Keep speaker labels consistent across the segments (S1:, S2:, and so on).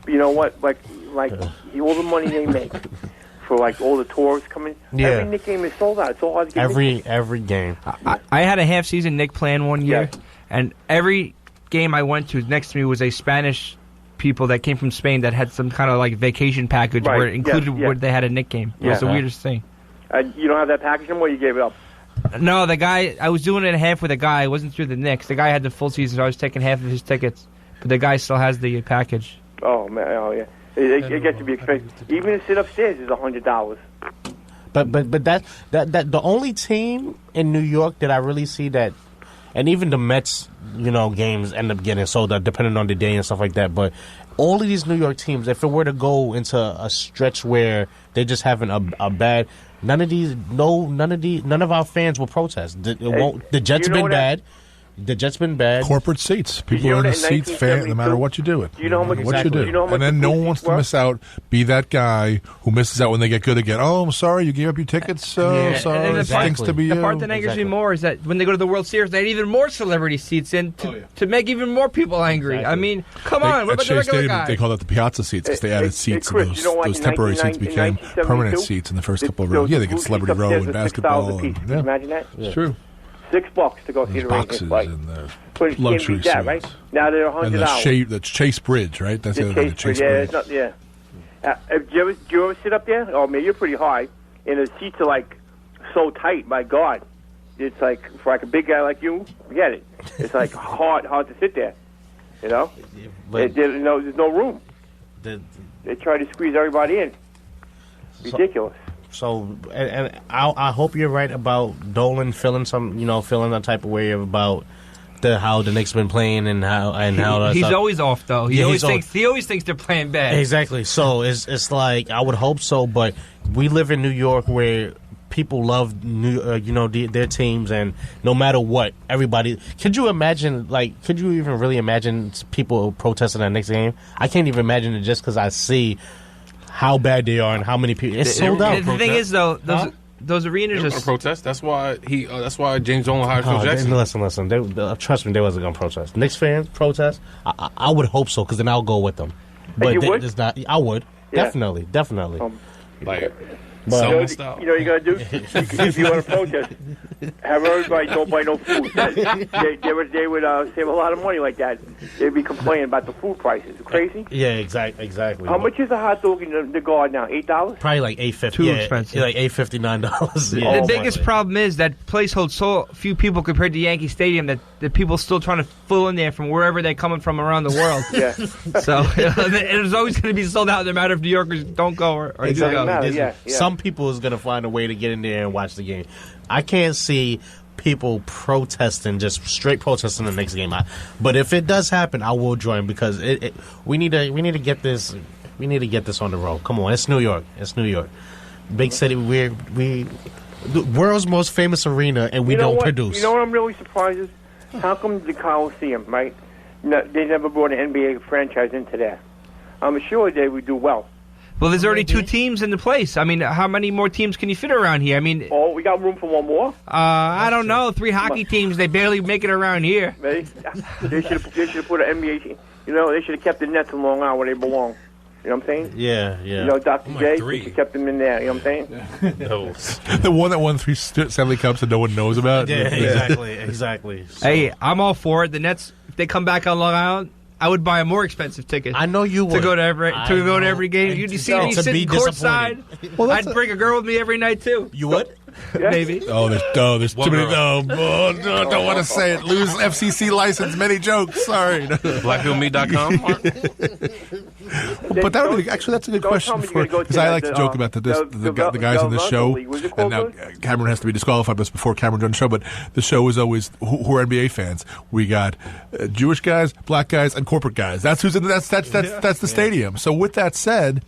S1: you know what? Like all the money they make for like all the tourists coming.
S2: Yeah.
S1: Every Knicks game is sold out. It's so hard to get
S2: every game.
S3: I had a half-season Knick plan one year, and every game I went to next to me was a Spanish people that came from Spain that had some kind of like vacation package where it included where they had a Knick game. It was the weirdest thing.
S1: You don't have that package anymore? You gave it up?
S3: No, the guy, I was doing it half with a guy. It wasn't through the Knicks. The guy had the full season, so I was taking half of his tickets. But the guy still has the package.
S1: Oh, man. Oh, yeah. It gets to be expensive. Even to sit upstairs is $100.
S2: But that the only team in New York that I really see that, and even the Mets, games end up getting sold out depending on the day and stuff like that. But all of these New York teams, if it were to go into a stretch where they're just having a bad, none of our fans will protest. The Jets been bad. The Jets been bad.
S4: Corporate seats. People are in the seats, no matter what you do it.
S1: You know how much
S4: what you do.
S1: You know how much
S4: and then no one wants to miss out. Be that guy who misses out when they get good again. Oh, I'm sorry, you gave up your tickets. Sorry, it stinks to be you.
S3: The part that angers me more is that when they go to the World Series, they had even more celebrity seats in to make even more people angry. Exactly. I mean, come on. What about the regular guy?
S4: They call that the Piazza seats because they added seats.
S1: Chris,
S4: those temporary seats became permanent seats in the first couple of rows. Yeah, they get celebrity row and basketball.
S1: Imagine that.
S4: It's true.
S1: $6 to go see the Rangers play.
S4: But luxury suites,
S1: right? Now they're $100.
S4: And the Chase Bridge, right? That's the
S1: Chase Bridge. Do you ever sit up there? Oh, man, you're pretty high, and the seats are like so tight. My God, it's like for like a big guy like you, forget it. It's like hard to sit there. But there's no room. They try to squeeze everybody in. Ridiculous.
S2: So, and I hope you're right about Dolan feeling that type of way about how the Knicks been playing and how
S3: he's always off though. He always thinks they're playing bad.
S2: Exactly. So it's like I would hope so, but we live in New York where people love their teams, and no matter what, everybody. Could you even really imagine people protesting that next game? I can't even imagine it just because I see how bad they are and how many people. It's sold out.
S3: The thing is, though, those arenas are
S5: protest. That's why James Dolan hired Phil Jackson.
S2: Listen. Trust me, they wasn't gonna protest. Knicks fans protest. I would hope so, because then I'll go with them. But
S1: you would?
S2: I would definitely.
S1: But you gotta do if you want to protest, have everybody don't buy no food. They would save a lot of money like that. They'd be complaining about the food prices. Crazy.
S2: Yeah, exactly.
S1: How much is a hot dog in the guard now? $8?
S2: Probably like $8.50.
S3: Too expensive.
S2: Like $8.59.
S3: The biggest problem is that place holds so few people compared to Yankee Stadium that the people still trying to fill in there from wherever they're coming from around the world.
S1: Yeah.
S3: So it's always going to be sold out no matter if New Yorkers don't go or do go.
S2: Some people is going to find a way to get in there and watch the game. I can't see people protesting, just straight protesting the next game. But if it does happen, I will join, because we need to get this. We need to get this on the road. Come on, it's New York. Big city. We the world's most famous arena, and we don't produce.
S1: You know what I'm really surprised is? How come the Coliseum, right? No, they never brought an NBA franchise into there. I'm sure they would do well.
S3: Well, there's already 2 teams in the place. I mean, how many more teams can you fit around here? I mean,
S1: we got room for one more.
S3: I don't know. 3 hockey teams, they barely make it around here.
S1: They should have put an NBA team. They should have kept the Nets in Long Island where they belong. You know what I'm saying?
S2: Yeah.
S1: Dr. J, they should have kept them in there. You know what I'm saying?
S4: No. The one that won 3 Stanley Cups that no one knows about.
S2: Yeah, exactly. So.
S3: Hey, I'm all for it. The Nets, if they come back on Long Island, I would buy a more expensive ticket.
S2: I know you would.
S3: To go to every game. You see me sitting courtside. I'd bring a girl with me every night, too.
S2: You would?
S3: Maybe.
S4: There's too many. Don't want to say it. Lose FCC license. Many jokes. Sorry.
S5: BlackPillMe.com.
S4: But that's a good question, because I like to joke about the guys on the show, and now Cameron has to be disqualified before Cameron joined the show. But the show is always who are NBA fans. We got Jewish guys, black guys, and corporate guys. That's who's in. That's the stadium. So with that said,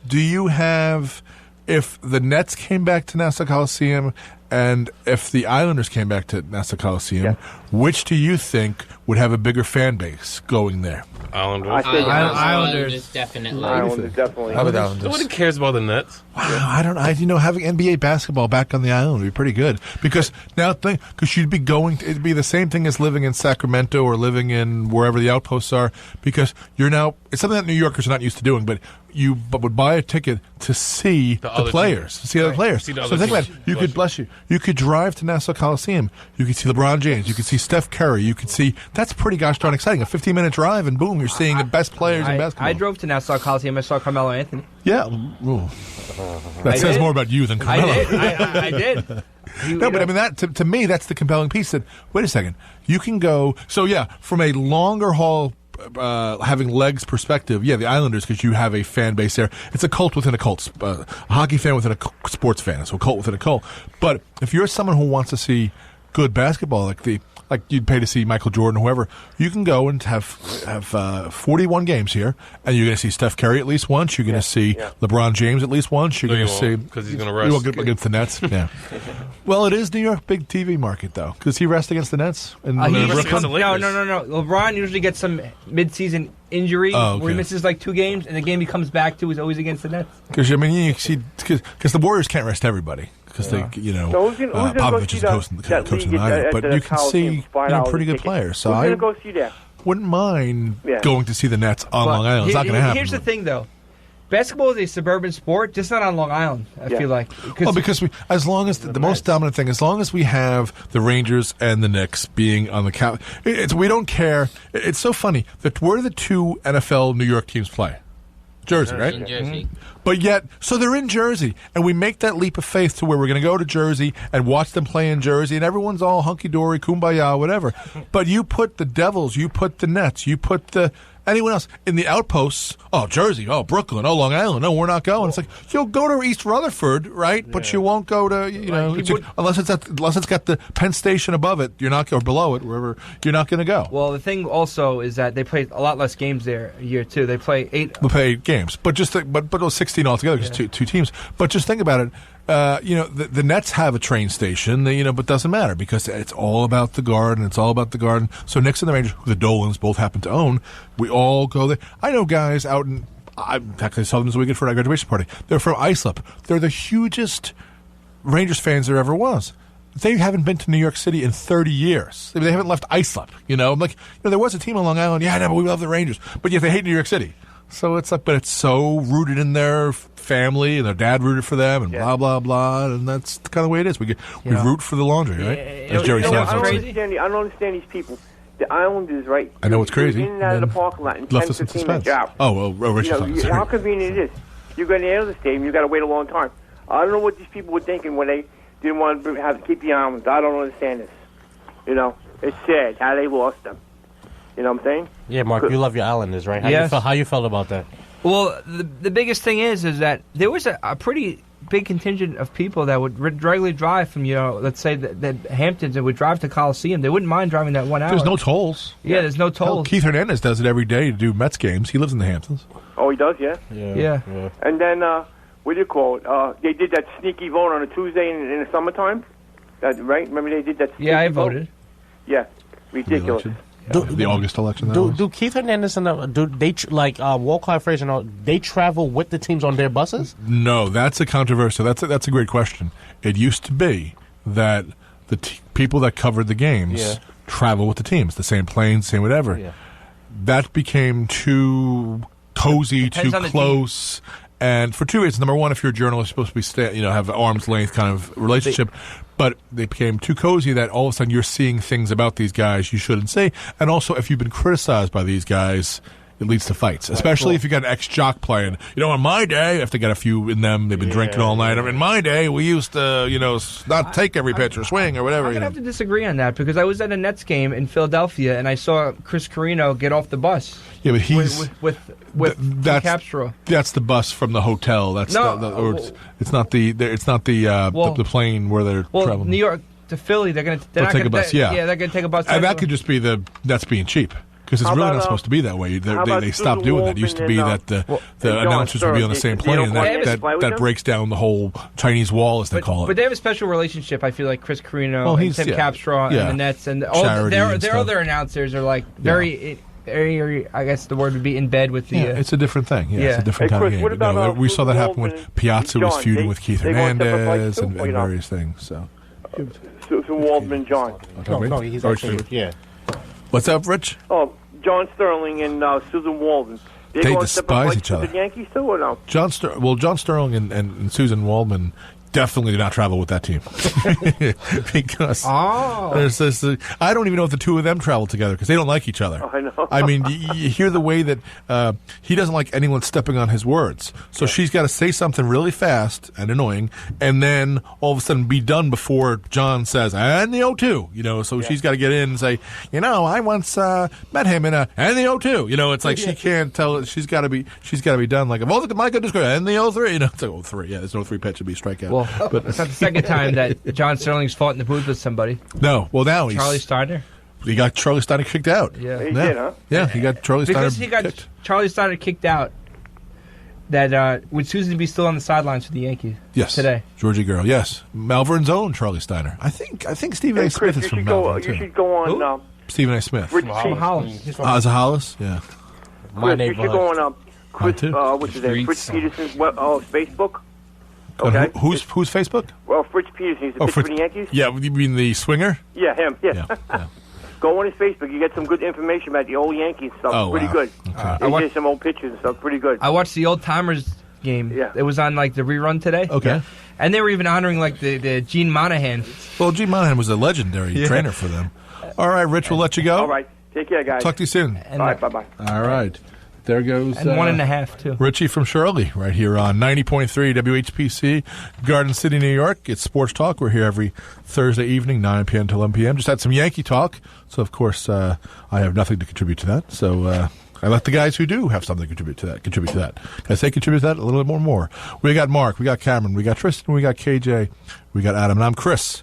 S4: do you have? If the Nets came back to Nassau Coliseum and if the Islanders came back to Nassau Coliseum, which do you think would have a bigger fan base going there?
S5: Islanders.
S6: Islanders definitely.
S1: Islanders definitely.
S7: How about Islanders?
S5: Nobody cares about the Nets.
S4: Wow, I don't. Having NBA basketball back on the island would be pretty good because you'd be it'd be the same thing as living in Sacramento or living in wherever the outposts are because it's something that New Yorkers are not used to doing, but you would buy a ticket to see the players, to see other players. So think about it. You could drive to Nassau Coliseum. You could see LeBron James. You could see Steph Curry. You could see. That's pretty gosh darn exciting. A 15-minute drive, and boom, you're seeing the best players in basketball.
S3: I drove to Nassau Coliseum. I saw Carmelo Anthony.
S4: Yeah. Ooh. That says more about you than Carmelo.
S3: I did.
S4: No, but I mean, that to me, that's the compelling piece. That wait a second, you can go. So yeah, from a longer haul. Having legs perspective, the Islanders, because you have a fan base there. It's a cult within a cult. A hockey fan within a sports fan. So a cult within a cult. But if you're someone who wants to see good basketball, like you'd pay to see Michael Jordan or whoever, you can go and have 41 games here, and you're going to see Steph Curry at least once. You're going to see LeBron James at least once. You're going to see
S5: because he's going to rest
S4: against the Nets. Yeah. Well, it is New York big TV market though. Does he rest against the Nets?
S3: No. LeBron usually gets some mid-season injury where he misses like 2 games, and the game he comes back to is always against the Nets.
S4: Because you see, because the Warriors can't rest everybody. Because Popovich is coaching the night, but you can see pretty good players. So I
S1: go see that?
S4: Wouldn't mind going to see the Nets on Long Island. It's not going to happen.
S3: Here's the thing, though. Basketball is a suburban sport, just not on Long Island, I feel like.
S4: Because as long as the most dominant thing, as long as we have the Rangers and the Knicks being on the cap, we don't care. It's so funny that where do the 2 NFL New York teams play? Jersey, right?
S6: In Jersey.
S4: But yet, so they're in Jersey, and we make that leap of faith to where we're going to go to Jersey and watch them play in Jersey, and everyone's all hunky-dory, kumbaya, whatever. But you put the Devils, you put the Nets, you put anyone else in the outposts. Oh, Jersey. Oh, Brooklyn. Oh, Long Island. No, we're not going. It's like you'll go to East Rutherford, right? But you won't go to unless it's got the Penn Station above it. You're not or below it, wherever. You're not going to go.
S3: Well, the thing also is that they play a lot less games there a year too. They play 8.
S4: They play 8 games, but it was 16 altogether because two teams. But just think about it. The Nets have a train station, but it doesn't matter because it's all about the Garden. It's all about the Garden. So Knicks and the Rangers, who the Dolans both happen to own, we all go there. I know guys out in, I actually saw them this weekend for our graduation party. They're from Islip. They're the hugest Rangers fans there ever was. They haven't been to New York City in 30 years. They haven't left Islip. I'm like, there was a team on Long Island. Yeah, I know, but we love the Rangers. But yet they hate New York City. So it's like, but it's so rooted in their family, and their dad rooted for them, and blah blah blah, and that's the kind of way it is. We root for the laundry, right? As Jerry said.
S1: I don't understand these people. The Islanders, right?
S4: I know it's crazy.
S1: In and out of the parking lot in 10, 15 minutes out. How convenient it is. You go to the end of the stadium, you got to wait a long time. I don't know what these people were thinking when they didn't want to have to keep the Islanders. I don't understand this. It's sad how they lost them. You know what I'm saying?
S2: Yeah, Mark, you love your Islanders, right? How you felt about that?
S3: Well, the biggest thing is that there was a pretty big contingent of people that would regularly drive from, let's say the Hamptons, and would drive to Coliseum. They wouldn't mind driving that 1 hour.
S4: There's no tolls.
S3: Yeah, there's no tolls.
S4: Keith Hernandez does it every day to do Mets games. He lives in the Hamptons.
S1: Oh, he does, yeah?
S3: Yeah.
S1: And then, what do you call it? They did that sneaky vote on a Tuesday in the summertime, right? Remember they did that sneaky
S3: vote? Yeah, I voted.
S1: Yeah, ridiculous.
S4: The August election.
S2: Do Keith Hernandez and Walcott Frazier? They travel with the teams on their buses?
S4: No, that's a controversial. That's a great question. It used to be that the people that covered the games travel with the teams, the same planes, same whatever. Yeah. That became too cozy, too close. And for 2 reasons. Number one, if you're a journalist, you're supposed to be have an arm's length kind of relationship. But they became too cozy that all of a sudden you're seeing things about these guys you shouldn't say. And also, if you've been criticized by these guys, it leads to fights. Especially if you got an ex-jock playing. On my day, if they got a few in them, they've been drinking all night. In my day, we used to, not take every pitch or swing or whatever.
S3: I'm going to have to disagree on that because I was at a Nets game in Philadelphia and I saw Chris Carino get off the bus.
S4: Yeah, but he's
S3: with Capstra.
S4: That's the bus from the hotel. That's it's not the plane where they're traveling.
S3: New York to Philly, they'll take a bus.
S4: Yeah,
S3: they're going to take a bus.
S4: And that could just be that's being cheap. Because it's really not supposed to be that way. They stopped doing that. It used to be that the announcers would be on the same plane, and that breaks down the whole Chinese wall, as they call it.
S3: But they have a special relationship, I feel like Chris Carino and Tim Capstraw and the Nets, and all their other announcers are like very, I guess the word would be in bed with the...
S4: it's a different thing. It's a different kind of game. We saw that happen when Piazza was feuding with Keith Hernandez and various things. So,
S1: Susan Waldman, John.
S2: No, he's actually,
S4: What's up, Rich?
S1: Oh, John Sterling and Susan Waldman.
S4: They despise each other.
S1: The Yankees too, or no?
S4: John Sterling and Susan Waldman definitely do not travel with that team. Because there's this, I don't even know if the two of them travel together because they don't like each other.
S1: I know.
S4: I mean, you hear the way that he doesn't like anyone stepping on his words. So she's got to say something really fast and annoying, and then all of a sudden be done before John says, and the O2. So she's got to get in and say, I once met him in and the O2. It's like she can't tell. She's got to be done. Like, my goodness, and the O3. It's like O3. Yeah, there's no 3 pitch to be strikeout.
S3: Well, but it's not the second time that John Sterling's fought in the booth with somebody.
S4: No. Well, now he's...
S3: Charlie Steiner?
S4: He got Charlie Steiner kicked out.
S3: Yeah.
S1: He did, huh?
S4: Yeah, he got Charlie Steiner
S3: Because he got Charlie Steiner kicked out, that would Susan be still on the sidelines for the Yankees today?
S4: Georgie girl, yes. Malvern's own Charlie Steiner. I think Stephen A. Smith is from Malvern, too.
S1: You should go on...
S4: Stephen A. Smith.
S1: Rich
S3: Hollis.
S4: Is it Hollis? Yeah.
S2: My
S1: neighborhood. You should go on... what's his name? Fritz Peterson's Facebook. Okay.
S4: Who's Facebook?
S1: Well, Fritz Peterson. He's the pitcher for the Yankees.
S4: Yeah, you mean the swinger?
S1: Yeah, him. Yeah. Go on his Facebook. You get some good information about the old Yankees stuff.
S4: Oh,
S1: pretty good.
S4: Okay.
S1: He get some old pictures and stuff. Pretty good.
S3: I watched the Old Timers game. Yeah. It was on like the rerun today.
S4: Okay. Yeah.
S3: And they were even honoring like the Gene Monahan.
S4: Well, Gene Monahan was a legendary trainer for them. All right, Rich, we'll let you go.
S1: All right. Take care, guys.
S4: Talk to you soon.
S1: All right. Bye-bye.
S4: All right. There goes...
S3: And 1.5, too.
S4: Richie from Shirley, right here on 90.3 WHPC, Garden City, New York. It's Sports Talk. We're here every Thursday evening, 9 p.m. to 11 p.m. Just had some Yankee talk, so of course I have nothing to contribute to that. So I let the guys who do have something to contribute to that. I say contribute to that a little bit more. We got Mark, we got Cameron, we got Tristan, we got KJ, we got Adam, and I'm Chris.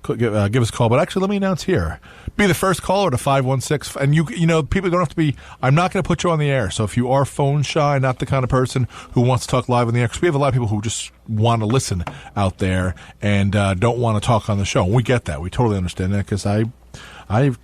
S4: Give us a call. But actually, let me announce here. Be the first caller to 516. And, people don't have to be... I'm not going to put you on the air. So if you are phone shy, not the kind of person who wants to talk live on the air, because we have a lot of people who just want to listen out there and don't want to talk on the show. And we get that. We totally understand that because I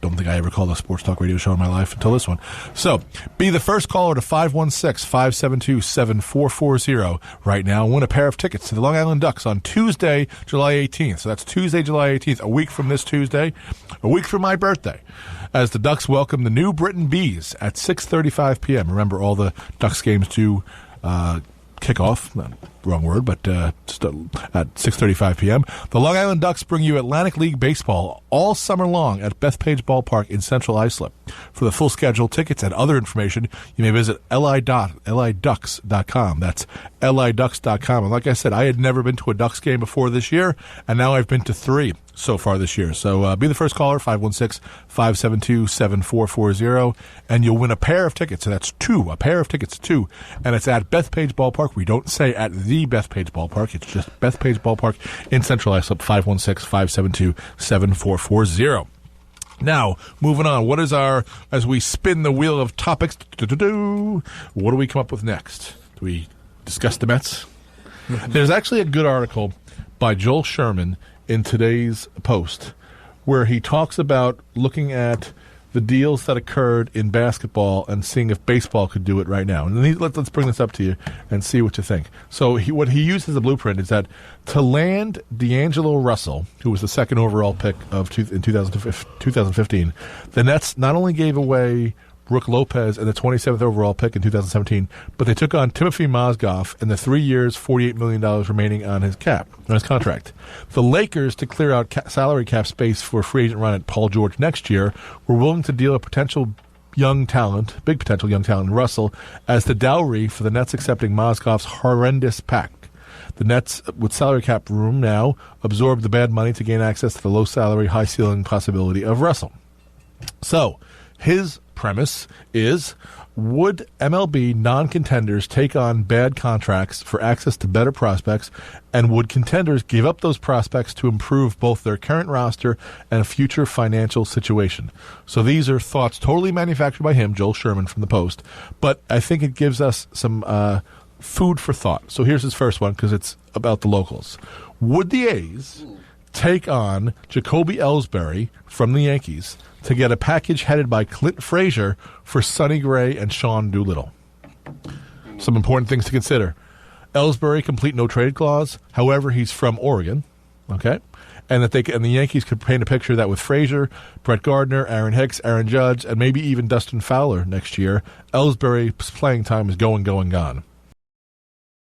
S4: don't think I ever called a sports talk radio show in my life until this one. So, be the first caller to 516-572-7440 right now and win a pair of tickets to the Long Island Ducks on Tuesday, July 18th. So that's Tuesday, July 18th, a week from this Tuesday, a week from my birthday, as the Ducks welcome the New Britain Bees at 6:35 p.m. Remember, all the Ducks games do kickoff, wrong word, but just at 6:35 p.m. The Long Island Ducks bring you Atlantic League baseball all summer long at Bethpage Ballpark in Central Islip. For the full schedule, tickets, and other information, you may visit liducks.com. That's liducks.com. And like I said, I had never been to a Ducks game before this year, and now I've been to 3 so far this year. So be the first caller, 516-572-7440, and you'll win a pair of tickets. So that's 2, a pair of tickets, 2. And it's at Bethpage Ballpark. We don't say at the Bethpage Ballpark. It's just Bethpage Ballpark in Central Islip, 516-572-7440. Now, moving on, what is as we spin the wheel of topics, what do we come up with next? Do we discuss the Mets? There's actually a good article by Joel Sherman in today's Post where he talks about looking at the deals that occurred in basketball and seeing if baseball could do it right now. And let's bring this up to you and see what you think. So what he used as a blueprint is that to land D'Angelo Russell, who was the second overall pick in 2015, the Nets not only gave away Brook Lopez and the 27th overall pick in 2017, but they took on Timofey Mozgov and the 3 years, $48 million remaining on his contract. The Lakers, to clear out salary cap space for free agent run at Paul George next year, were willing to deal a big potential young talent, Russell, as the dowry for the Nets accepting Mozgov's horrendous pack. The Nets, with salary cap room now, absorbed the bad money to gain access to the low salary, high ceiling possibility of Russell. So, his premise is, Would MLB non-contenders take on bad contracts for access to better prospects, and would contenders give up those prospects to improve both their current roster and future financial situation? So these are thoughts totally manufactured by him, Joel Sherman from the Post, but I think it gives us some food for thought. So here's his first one, because it's about the locals. Would the A's take on Jacoby Ellsbury from the Yankees to get a package headed by Clint Frazier for Sonny Gray and Sean Doolittle? Some important things to consider. Ellsbury, complete no-trade clause. However, he's from Oregon, okay? And that the Yankees could paint a picture that with Frazier, Brett Gardner, Aaron Hicks, Aaron Judge, and maybe even Dustin Fowler next year, Ellsbury's playing time is gone.